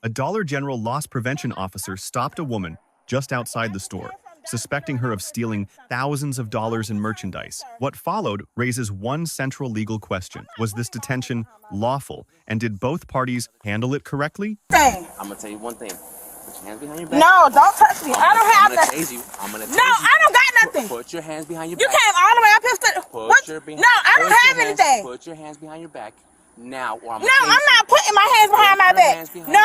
A Dollar General loss prevention officer stopped a woman just outside the store, suspecting her of stealing thousands of dollars in merchandise. What followed raises one central legal question. Was this detention lawful, and did both parties handle it correctly? I'm gonna tell you one thing. Put your hands behind your back. No, don't touch me. I don't have nothing. I'm gonna tase you. No, I don't got nothing. Put your hands behind your back. You came all the way up here. No, I don't have anything. Put your hands behind your back. Now, or I'm not putting my hands behind my back. No.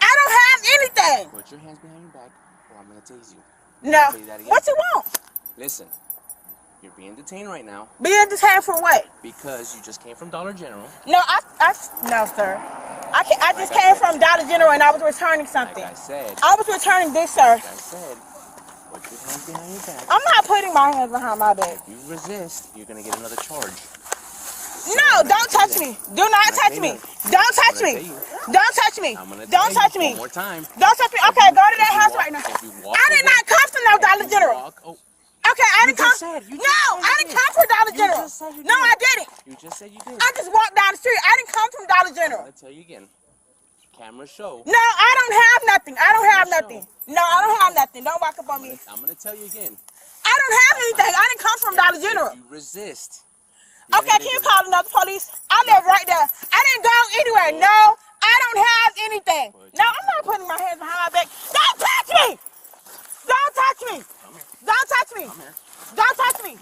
I don't have anything. Put your hands behind your back, or I'm gonna tase you. No. What you want? Listen, you're being detained right now. Being detained for what? Because you just came from Dollar General. No, no, sir. I just came from Dollar General and I was returning something. Like I said. I was returning this, sir. Like I said. Put your hands behind your back. I'm not putting my hands behind my back. If you resist, you're gonna get another charge. No, don't touch me. Do not touch me. Don't touch me. Don't touch me. Don't touch me. One more time. Don't touch me. Okay, go to that house right now. I did not come from no Dollar General. Okay, I didn't come. No, I didn't come from Dollar General. No, I didn't. You just said you did. I just walked down the street. I didn't come from Dollar General. I'll tell you again. Camera show. No, I don't have nothing. I don't have nothing. No, I don't have nothing. Don't walk up on me. I'm gonna tell you again. I don't have anything. I didn't come from Dollar General. If you resist. Okay, can you call another police? I live right there. I didn't go anywhere. No, I don't have anything. No, I'm not putting my hands behind my back. Don't touch me! Don't touch me! Don't touch me! Don't touch me!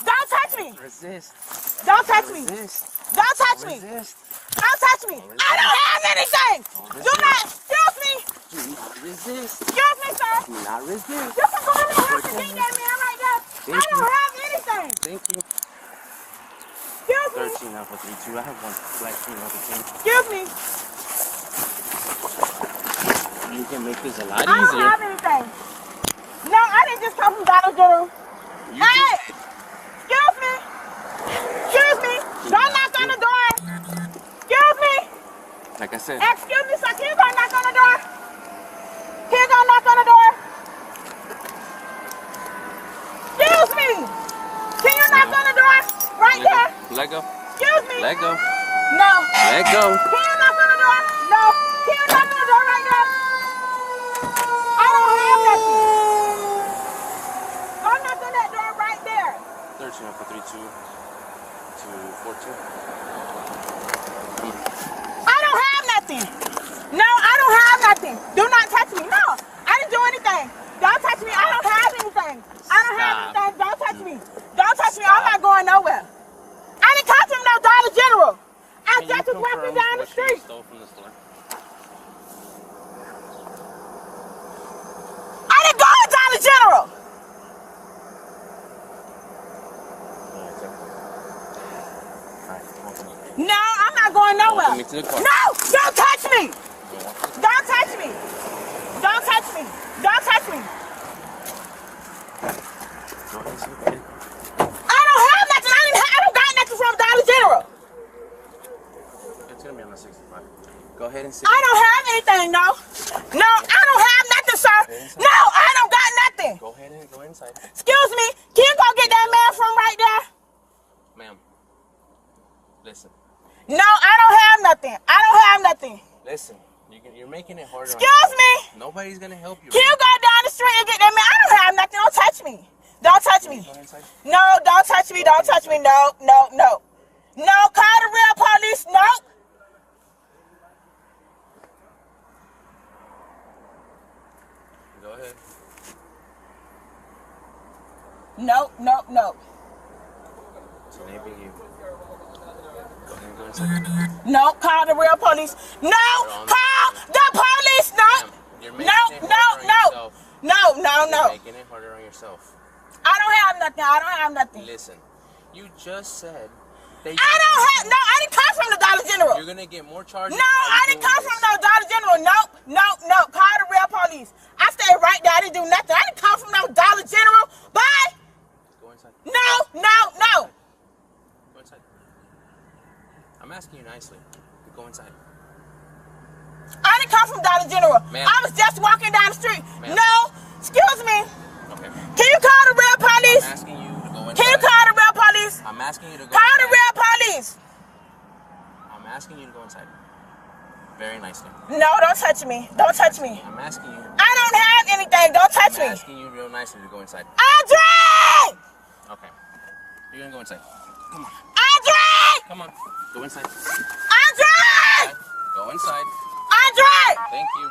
Don't touch me! Resist. Don't touch me! Don't touch me! Don't touch me! I don't have anything! Do not, excuse me! Do not resist. Excuse me, sir! Do not resist. You can go in the house and get that man right there. I don't have anything! Thank you. Excuse me. 13 Alpha 32. I have one black female detained. Excuse me. You can make this a lot easier. I don't have anything. No, I didn't just come from Dollar General. Hey! Excuse me. Excuse me. Don't knock on the door. Excuse me. Like I said. Excuse me, sir. Can you go knock on the door? Can you go knock on the door? Excuse me. Can you knock on the door? Right there. Let go. Excuse me. Let go. No. Let go. Can you knock on the door? No. Can you knock on the door right now? I don't have nothing. Go knock on that door right there. 13 Alpha 32 to 14. I don't have nothing. No, I don't have nothing. Do not touch me. No, I didn't do anything. Don't touch me. I don't have anything. I don't have anything. Don't touch me. Don't touch me. I'm not going nowhere. I didn't come from no Dollar General. I just was walking down the street. Stole from the store? I didn't go to Dollar General. No, I'm not going nowhere. No, don't touch me. Don't touch me. Don't touch me. Don't touch me. I don't have nothing. I don't got nothing from Dollar General. It's gonna be on the 65. Go ahead and sit. I don't have anything, no. No, I don't have nothing, sir. No, I don't got nothing. Go ahead and go inside. Excuse me. Can you go get that man from right there? Ma'am, listen. No, I don't have nothing. I don't have nothing. Listen, you're making it harder. Excuse me. Nobody's gonna help you. Can you go down the street and get that man? I don't have nothing. Don't touch me. Don't touch me. No, don't touch me. Don't touch me. No, no, no. No, call the real police. No. Go ahead. No, no, no. So maybe you. Go ahead and go inside. No, call the real police. No, call the police. No. No. You're making it harder on yourself. I don't have nothing. I don't have nothing. Listen, you just said I didn't come from the Dollar General. You're gonna get more charges. No, I didn't come from no Dollar General. No. Call the real police. I stayed right there. I didn't do nothing. I didn't come from no Dollar General. Bye. Go inside. No. Go inside. I'm asking you nicely. Go inside. I didn't come from Dollar General. I was just walking down the street. No, excuse me. Okay. Can you call the real police? I'm asking you to go inside. Can you call the real police? I'm asking you to go Call inside. the real police. I'm asking you to go inside. Very nicely. No, don't touch me. Don't touch me. I'm asking you. I don't have anything. Don't touch me. I'm asking you real nicely to go inside. Andre! Okay. You're gonna go inside. Come on. Andre! Come on. Go inside. Andre! Go inside. Andre! Thank you.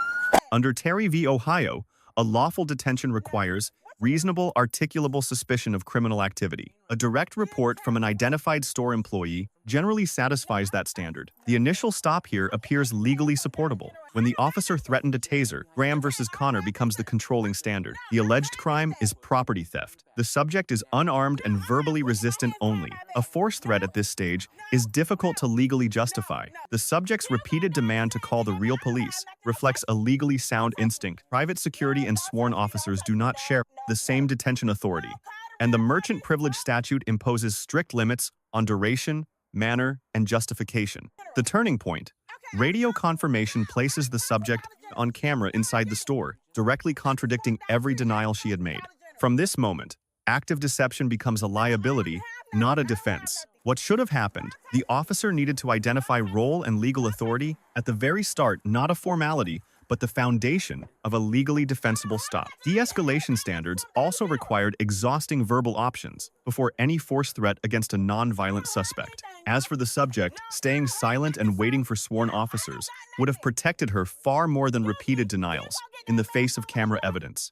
Under Terry v. Ohio, a lawful detention requires reasonable articulable suspicion of criminal activity. A direct report from an identified store employee generally satisfies that standard. The initial stop here appears legally supportable. When the officer threatened a taser, Graham versus Connor becomes the controlling standard. The alleged crime is property theft. The subject is unarmed and verbally resistant only. A force threat at this stage is difficult to legally justify. The subject's repeated demand to call the real police reflects a legally sound instinct. Private security and sworn officers do not share the same detention authority, and the merchant privilege statute imposes strict limits on duration, manner, and justification. The turning point. Radio confirmation places the subject on camera inside the store, directly contradicting every denial she had made. From this moment, active deception becomes a liability, not a defense. What should have happened? The officer needed to identify role and legal authority at the very start, not a formality, but the foundation of a legally defensible stop. De-escalation standards also required exhausting verbal options before any force threat against a non-violent suspect. As for the subject, staying silent and waiting for sworn officers would have protected her far more than repeated denials in the face of camera evidence.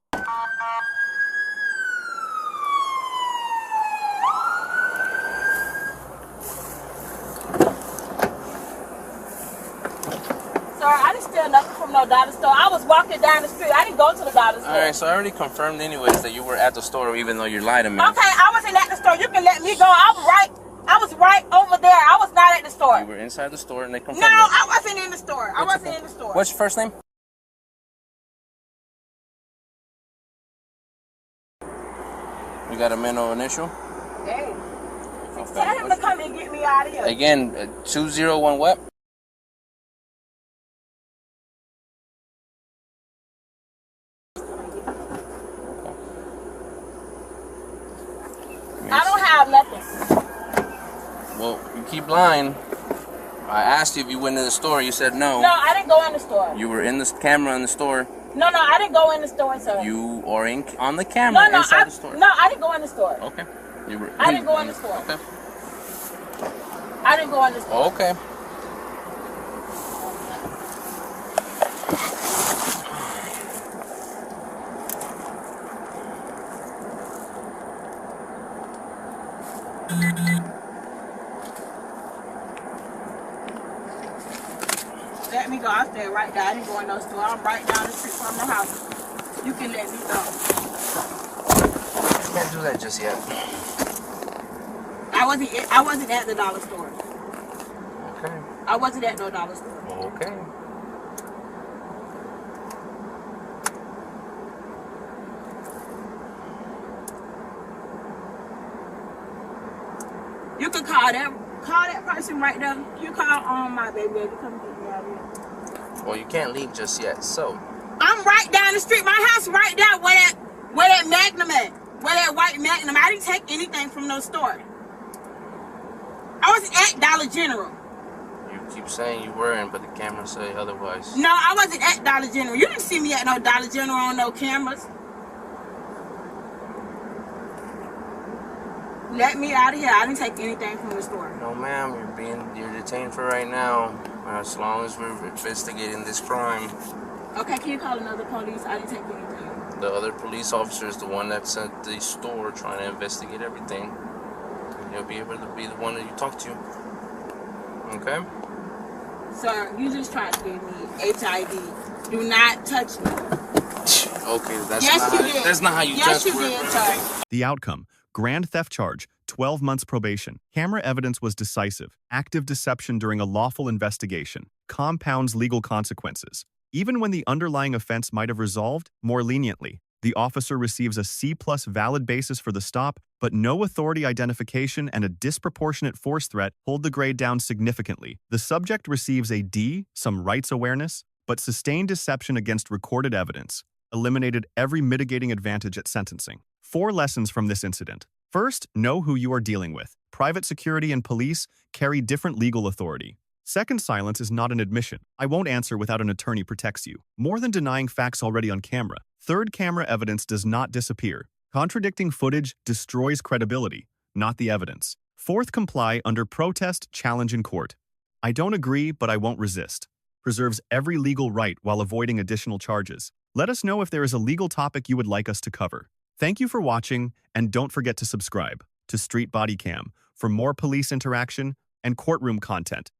Sir, I didn't steal nothing from no dollar store. I was walking down the street. I didn't go to the dollar store. Alright, so I already confirmed anyways that you were at the store even though you lied to me. Okay, I wasn't at the store. You can let me go. I was right over there. I was not at the store. You were inside the store and they confirmed No, it. I wasn't in the store. I wasn't in the store. What's your first name? You got a middle initial? Hey. Okay. Tell him to come and get me out of here. Again, 201 what? I don't have nothing. Well, you keep lying. I asked you if you went to the store. You said no. No, I didn't go in the store. You were in the camera in the store. No, I didn't go in the store, sir. You are on the camera inside the store. No, I didn't go in the store. Okay. I didn't go in the store. Okay. I didn't go in the store. Okay. Let me go. I stay right there. I didn't go in no store. I'm right down the street from the house. You can let me go. You can't do that just yet. I wasn't at the dollar store. Okay. I wasn't at no dollar store. Okay. You can call that person right there. You call my baby to come get me out of here. Well, you can't leave just yet, so. I'm right down the street. My house right there where that Magnum at. Where that white Magnum. I didn't take anything from no store. I was at Dollar General. You keep saying you weren't, but the cameras say otherwise. No, I wasn't at Dollar General. You didn't see me at no Dollar General on no cameras. Let me out of here. I didn't take anything from the store. No, ma'am, you're detained for right now. As long as we're investigating this crime. Okay, can you call another police? I didn't take anything. The other police officer is the one that's at the store trying to investigate everything. He'll be able to be the one that you talk to. Okay? Sir, you just tried to give me HIV. Do not touch me. Okay, Yes, not how you Yes, touch you work, did, right? sir. The outcome: grand theft charge, 12 months probation. Camera evidence was decisive. Active deception during a lawful investigation compounds legal consequences. Even when the underlying offense might have resolved more leniently, the officer receives a C+ valid basis for the stop, but no authority identification and a disproportionate force threat hold the grade down significantly. The subject receives a D, some rights awareness, but sustained deception against recorded evidence eliminated every mitigating advantage at sentencing. 4 lessons from this incident. First, know who you are dealing with. Private security and police carry different legal authority. Second silence is not an admission. I won't answer without an attorney protects you. More than denying facts already on camera. Third, camera evidence does not disappear. Contradicting footage destroys credibility, not the evidence. Fourth, comply under protest, challenge in court. I don't agree, but I won't resist. Preserves every legal right while avoiding additional charges. Let us know if there is a legal topic you would like us to cover. Thank you for watching, and don't forget to subscribe to Street Bodycam for more police interaction and courtroom content.